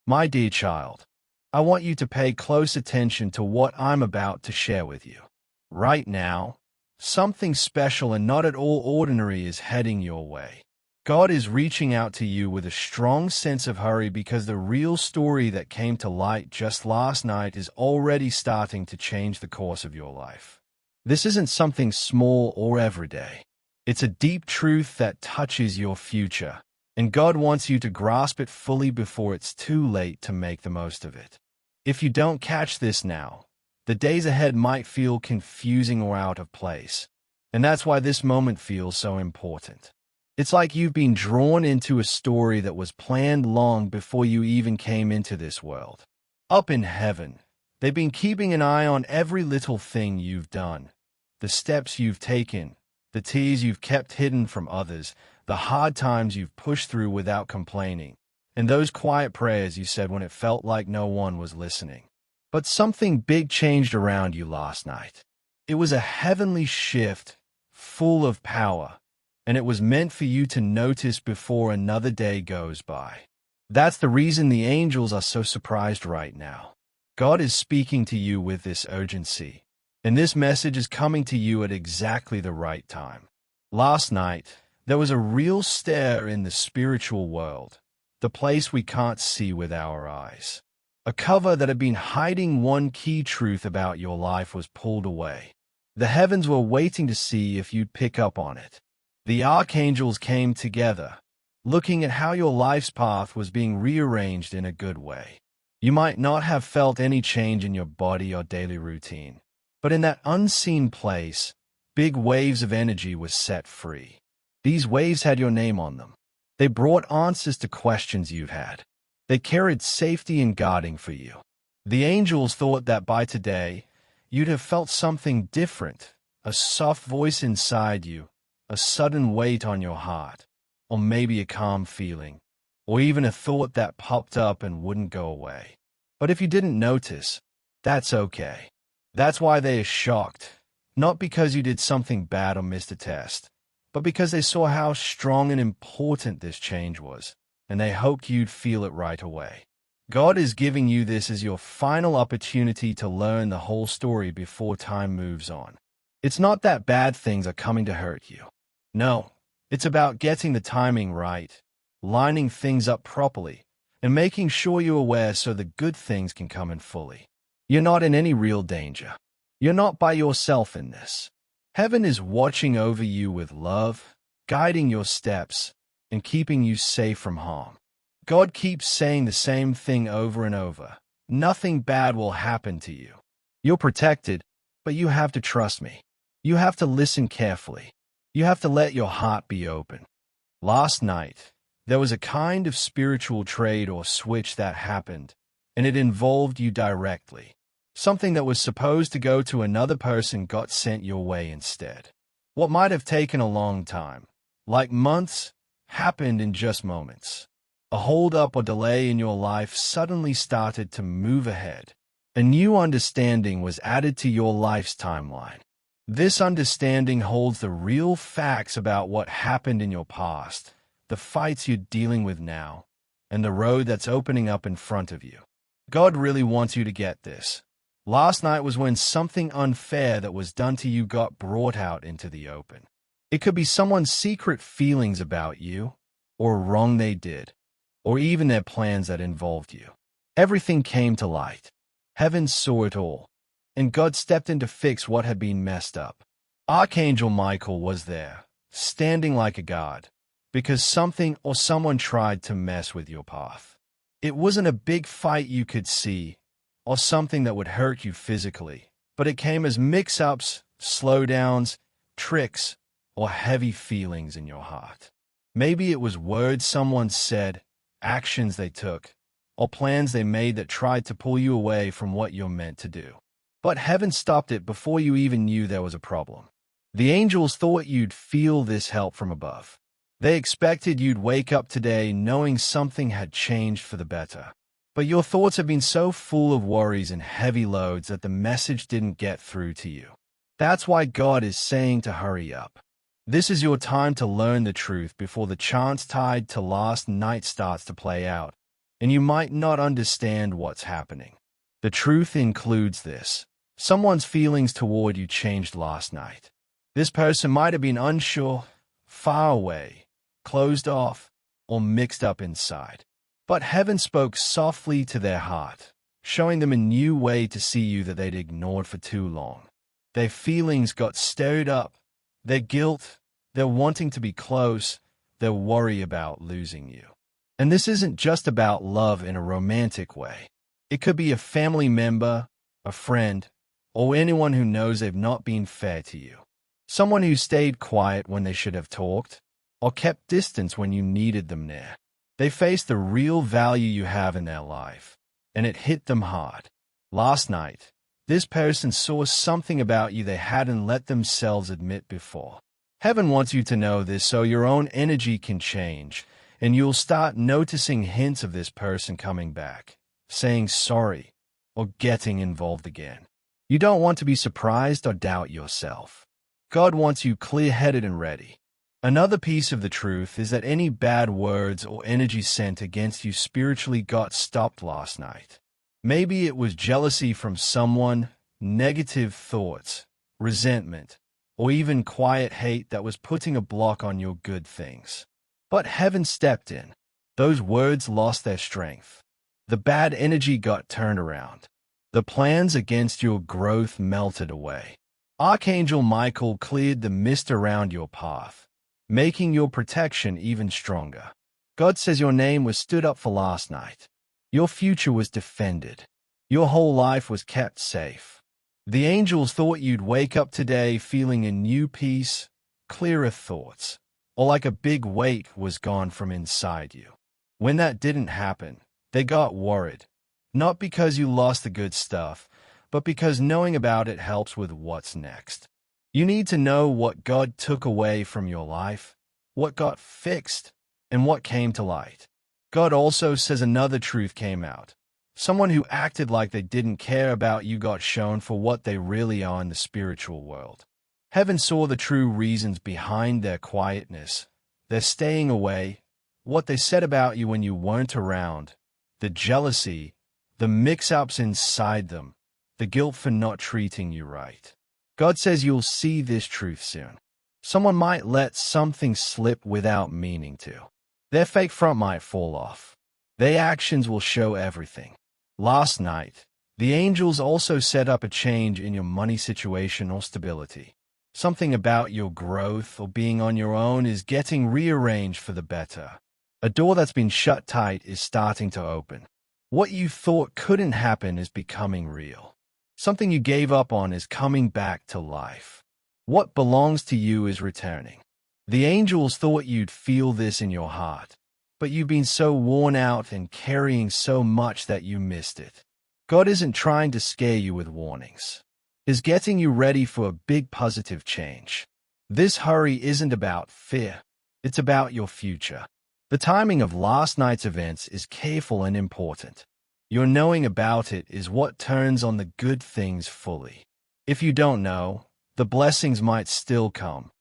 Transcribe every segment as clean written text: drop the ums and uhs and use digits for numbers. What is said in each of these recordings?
My dear child, I want you to pay close attention to what I'm about to share with you. Right now, something special and not at all ordinary is heading your way. God is reaching out to you with a strong sense of hurry because the real story that came to light just last night is already starting to change the course of your life. This isn't something small or everyday. It's a deep truth that touches your future, and God wants you to grasp it fully before it's too late to make the most of it. If you don't catch this now, the days ahead might feel confusing or out of place, and that's why this moment feels so important. It's like you've been drawn into a story that was planned long before you even came into this world. Up in heaven, they've been keeping an eye on every little thing you've done, the steps you've taken, the tears you've kept hidden from others, the hard times you've pushed through without complaining, and those quiet prayers you said when it felt like no one was listening. But something big changed around you last night. It was a heavenly shift, full of power, and it was meant for you to notice before another day goes by. That's the reason the angels are so surprised right now. God is speaking to you with this urgency, and this message is coming to you at exactly the right time. Last night, there was a real stir in the spiritual world, the place we can't see with our eyes. A cover that had been hiding one key truth about your life was pulled away. The heavens were waiting to see if you'd pick up on it. The archangels came together, looking at how your life's path was being rearranged in a good way. You might not have felt any change in your body or daily routine, but in that unseen place, big waves of energy were set free. These waves had your name on them. They brought answers to questions you've had. They carried safety and guarding for you. The angels thought that by today, you'd have felt something different, a soft voice inside you, a sudden weight on your heart, or maybe a calm feeling, or even a thought that popped up and wouldn't go away. But if you didn't notice, that's okay. That's why they are shocked, not because you did something bad or missed a test, but because they saw how strong and important this change was, and they hoped you'd feel it right away. God is giving you this as your final opportunity to learn the whole story before time moves on. It's not that bad things are coming to hurt you. No, it's about getting the timing right, lining things up properly, and making sure you're aware so the good things can come in fully. You're not in any real danger. You're not by yourself in this. Heaven is watching over you with love, guiding your steps, and keeping you safe from harm. God keeps saying the same thing over and over. Nothing bad will happen to you. You're protected, but you have to trust me. You have to listen carefully. You have to let your heart be open. Last night, there was a kind of spiritual trade or switch that happened, and it involved you directly. Something that was supposed to go to another person got sent your way instead. What might have taken a long time, like months, happened in just moments. A hold-up or delay in your life suddenly started to move ahead. A new understanding was added to your life's timeline. This understanding holds the real facts about what happened in your past, the fights you're dealing with now, and the road that's opening up in front of you. God really wants you to get this. Last night was when something unfair that was done to you got brought out into the open. It could be someone's secret feelings about you, or wrong they did, or even their plans that involved you. Everything came to light. Heaven saw it all, and God stepped in to fix what had been messed up. Archangel Michael was there, standing like a guard, because something or someone tried to mess with your path. It wasn't a big fight you could see, or something that would hurt you physically, but it came as mix-ups, slowdowns, tricks, or heavy feelings in your heart. Maybe it was words someone said, actions they took, or plans they made that tried to pull you away from what you're meant to do. But heaven stopped it before you even knew there was a problem. The angels thought you'd feel this help from above. They expected you'd wake up today knowing something had changed for the better. But your thoughts have been so full of worries and heavy loads that the message didn't get through to you. That's why God is saying to hurry up. This is your time to learn the truth before the chance tied to last night starts to play out, and you might not understand what's happening. The truth includes this. Someone's feelings toward you changed last night. This person might have been unsure, far away, closed off, or mixed up inside. But heaven spoke softly to their heart, showing them a new way to see you that they'd ignored for too long. Their feelings got stirred up, their guilt, their wanting to be close, their worry about losing you. And this isn't just about love in a romantic way. It could be a family member, a friend, or anyone who knows they've not been fair to you. Someone who stayed quiet when they should have talked, or kept distance when you needed them near. They faced the real value you have in their life, and it hit them hard. Last night, this person saw something about you they hadn't let themselves admit before. Heaven wants you to know this so your own energy can change, and you'll start noticing hints of this person coming back, saying sorry, or getting involved again. You don't want to be surprised or doubt yourself. God wants you clear-headed and ready. Another piece of the truth is that any bad words or energy sent against you spiritually got stopped last night. Maybe it was jealousy from someone, negative thoughts, resentment, or even quiet hate that was putting a block on your good things. But heaven stepped in. Those words lost their strength. The bad energy got turned around. The plans against your growth melted away. Archangel Michael cleared the mist around your path, making your protection even stronger. God says your name was stood up for last night. Your future was defended. Your whole life was kept safe. The angels thought you'd wake up today feeling a new peace, clearer thoughts, or like a big weight was gone from inside you. When that didn't happen, they got worried. Not because you lost the good stuff, but because knowing about it helps with what's next. You need to know what God took away from your life, what got fixed, and what came to light. God also says another truth came out. Someone who acted like they didn't care about you got shown for what they really are in the spiritual world. Heaven saw the true reasons behind their quietness, their staying away, what they said about you when you weren't around, the jealousy, the mix-ups inside them, the guilt for not treating you right. God says you'll see this truth soon. Someone might let something slip without meaning to. Their fake front might fall off. Their actions will show everything. Last night, the angels also set up a change in your money situation or stability. Something about your growth or being on your own is getting rearranged for the better. A door that's been shut tight is starting to open. What you thought couldn't happen is becoming real. Something you gave up on is coming back to life. What belongs to you is returning. The angels thought you'd feel this in your heart, but you've been so worn out and carrying so much that you missed it. God isn't trying to scare you with warnings. He's getting you ready for a big positive change. This hurry isn't about fear. It's about your future. The timing of last night's events is careful and important. Your knowing about it is what turns on the good things fully. If you don't know, the blessings might still come,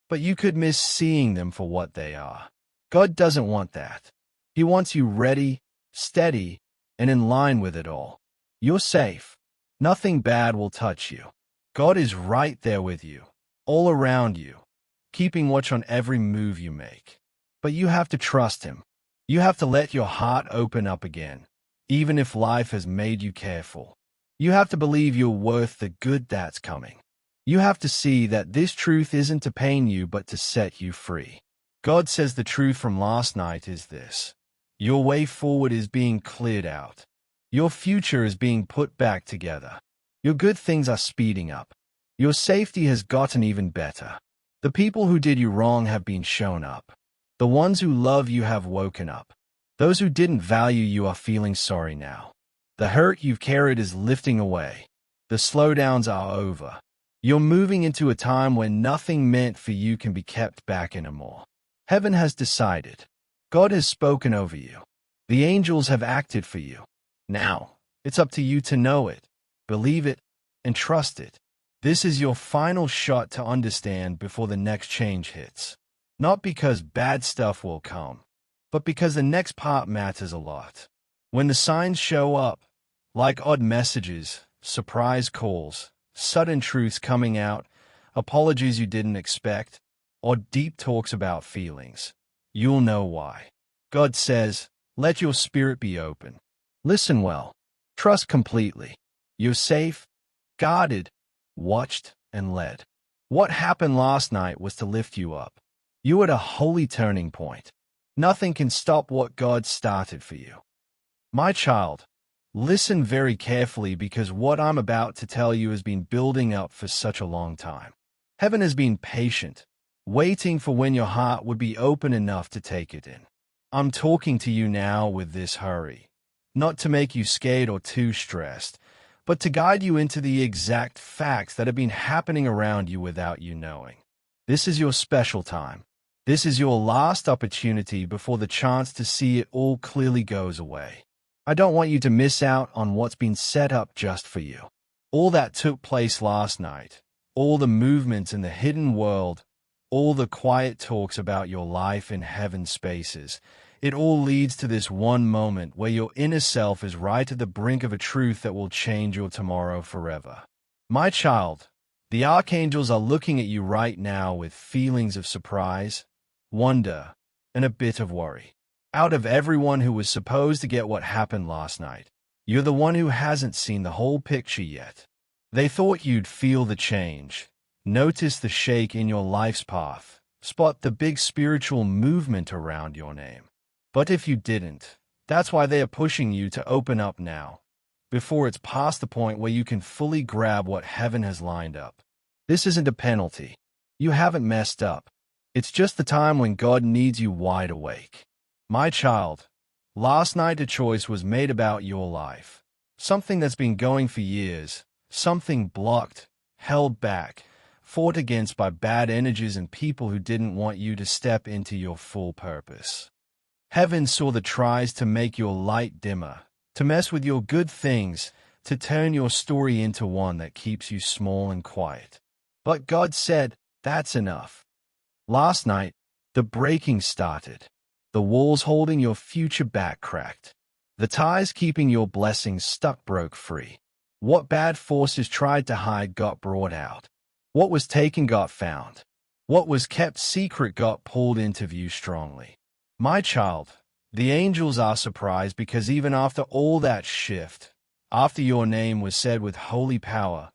but you could miss seeing them for what they are. God doesn't want that. He wants you ready, steady, and in line with it all. You're safe. Nothing bad will touch you. God is right there with you, all around you, keeping watch on every move you make. But you have to trust Him. You have to let your heart open up again, even if life has made you careful. You have to believe you're worth the good that's coming. You have to see that this truth isn't to pain you but to set you free. God says the truth from last night is this. Your way forward is being cleared out. Your future is being put back together. Your good things are speeding up. Your safety has gotten even better. The people who did you wrong have been shown up. The ones who love you have woken up. Those who didn't value you are feeling sorry now. The hurt you've carried is lifting away. The slowdowns are over. You're moving into a time when nothing meant for you can be kept back anymore. Heaven has decided. God has spoken over you. The angels have acted for you. Now, it's up to you to know it, believe it, and trust it. This is your final shot to understand before the next change hits. Not because bad stuff will come, but because the next part matters a lot. When the signs show up, like odd messages, surprise calls, sudden truths coming out, apologies you didn't expect, or deep talks about feelings, you'll know why. God says, let your spirit be open. Listen well. Trust completely. You're safe, guarded, watched, and led. What happened last night was to lift you up. You're at a holy turning point. Nothing can stop what God started for you. My child, listen very carefully because what I'm about to tell you has been building up for such a long time. Heaven has been patient, waiting for when your heart would be open enough to take it in. I'm talking to you now with this hurry, not to make you scared or too stressed, but to guide you into the exact facts that have been happening around you without you knowing. This is your special time. This is your last opportunity before the chance to see it all clearly goes away. I don't want you to miss out on what's been set up just for you. All that took place last night, all the movements in the hidden world, all the quiet talks about your life in heaven's spaces, it all leads to this one moment where your inner self is right at the brink of a truth that will change your tomorrow forever. My child, the archangels are looking at you right now with feelings of surprise, wonder, and a bit of worry. Out of everyone who was supposed to get what happened last night, you're the one who hasn't seen the whole picture yet. They thought you'd feel the change, notice the shake in your life's path, spot the big spiritual movement around your name. But if you didn't, that's why they are pushing you to open up now, before it's past the point where you can fully grab what heaven has lined up. This isn't a penalty. You haven't messed up. It's just the time when God needs you wide awake. My child, last night a choice was made about your life. Something that's been going for years. Something blocked, held back, fought against by bad energies and people who didn't want you to step into your full purpose. Heaven saw the tries to make your light dimmer, to mess with your good things, to turn your story into one that keeps you small and quiet. But God said, that's enough. Last night, the breaking started. The walls holding your future back cracked. The ties keeping your blessings stuck broke free. What bad forces tried to hide got brought out. What was taken got found. What was kept secret got pulled into view strongly. My child, the angels are surprised because even after all that shift, after your name was said with holy power,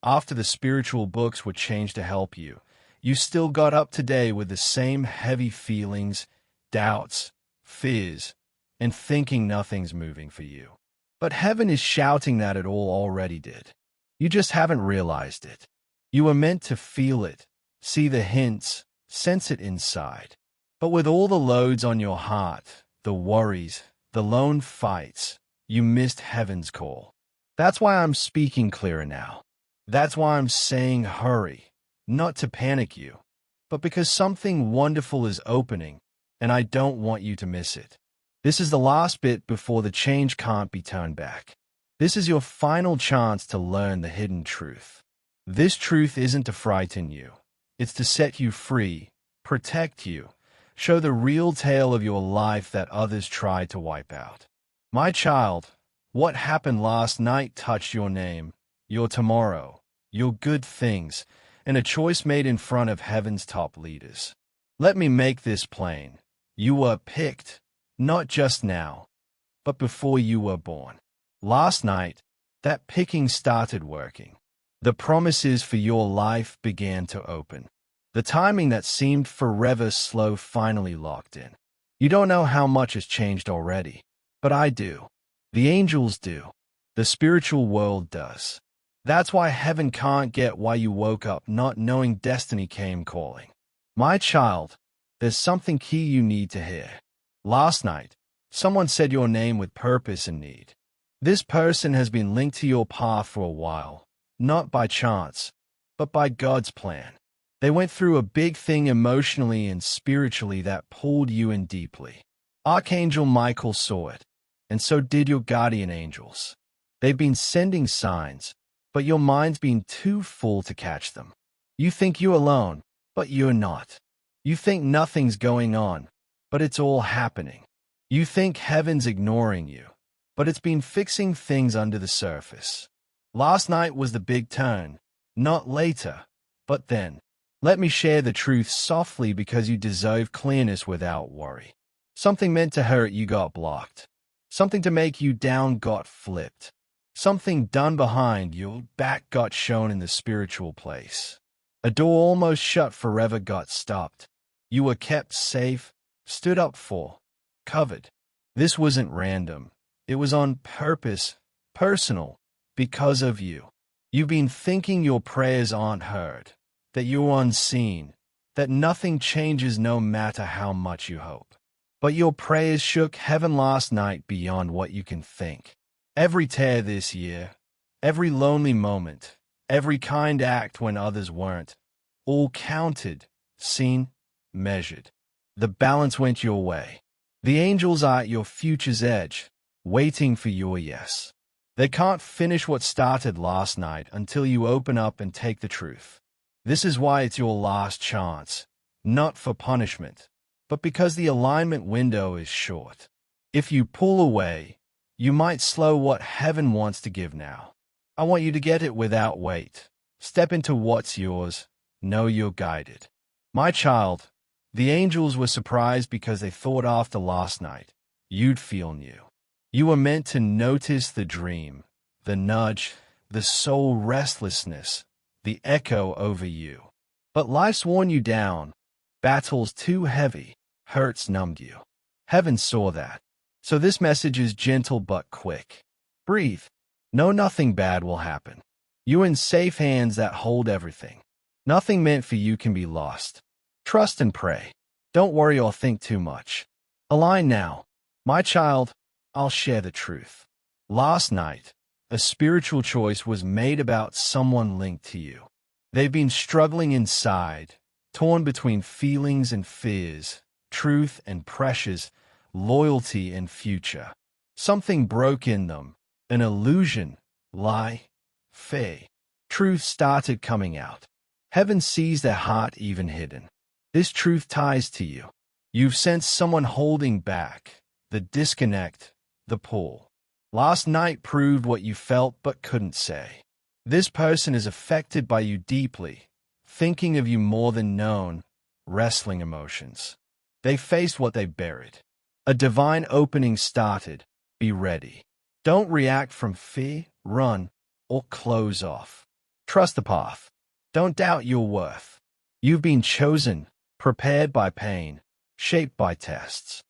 after the spiritual books were changed to help you, you still got up today with the same heavy feelings, doubts, fears, and thinking nothing's moving for you. But heaven is shouting that it all already did. You just haven't realized it. You were meant to feel it, see the hints, sense it inside. But with all the loads on your heart, the worries, the lone fights, you missed heaven's call. That's why I'm speaking clearer now. That's why I'm saying hurry, not to panic you, but because something wonderful is opening, and I don't want you to miss it. This is the last bit before the change can't be turned back. This is your final chance to learn the hidden truth. This truth isn't to frighten you. It's to set you free, protect you, show the real tale of your life that others tried to wipe out. My child, what happened last night touched your name, your tomorrow, your good things, and a choice made in front of heaven's top leaders. Let me make this plain. You were picked, not just now, but before you were born. Last night, that picking started working. The promises for your life began to open. The timing that seemed forever slow finally locked in. You don't know how much has changed already, but I do. The angels do. The spiritual world does. That's why heaven can't get why you woke up not knowing destiny came calling. My child, there's something key you need to hear. Last night, someone said your name with purpose and need. This person has been linked to your path for a while, not by chance, but by God's plan. They went through a big thing emotionally and spiritually that pulled you in deeply. Archangel Michael saw it, and so did your guardian angels. They've been sending signs, but your mind's been too full to catch them. You think you're alone, but you're not. You think nothing's going on, but it's all happening. You think heaven's ignoring you, but it's been fixing things under the surface. Last night was the big turn, not later, but then. Let me share the truth softly because you deserve clearness without worry. Something meant to hurt you got blocked. Something to make you down got flipped. Something done behind your back got shown in the spiritual place. A door almost shut forever got stopped. You were kept safe, stood up for, covered. This wasn't random. It was on purpose, personal, because of you. You've been thinking your prayers aren't heard, that you're unseen, that nothing changes no matter how much you hope. But your prayers shook heaven last night beyond what you can think. Every tear this year, every lonely moment, every kind act when others weren't, all counted, seen, measured. The balance went your way. The angels are at your future's edge, waiting for your yes. They can't finish what started last night until you open up and take the truth. This is why it's your last chance, not for punishment, but because the alignment window is short. If you pull away, you might slow what heaven wants to give now. I want you to get it without wait. Step into what's yours. Know you're guided. My child, the angels were surprised because they thought after last night, you'd feel new. You were meant to notice the dream, the nudge, the soul restlessness, the echo over you. But life's worn you down. Battles too heavy, hurts numbed you. Heaven saw that. So this message is gentle but quick. Breathe. Know nothing bad will happen. You're in safe hands that hold everything. Nothing meant for you can be lost. Trust and pray. Don't worry or think too much. Align now. My child, I'll share the truth. Last night, a spiritual choice was made about someone linked to you. They've been struggling inside, torn between feelings and fears, truth and pressures, loyalty and future. Something broke in them, an illusion, lie, fake. Truth started coming out. Heaven sees their heart even hidden. This truth ties to you. You've sensed someone holding back, the disconnect, the pull. Last night proved what you felt but couldn't say. This person is affected by you deeply, thinking of you more than known, wrestling emotions. They faced what they buried. A divine opening started. Be ready. Don't react from fear, run, or close off. Trust the path. Don't doubt your worth. You've been chosen, prepared by pain, shaped by tests.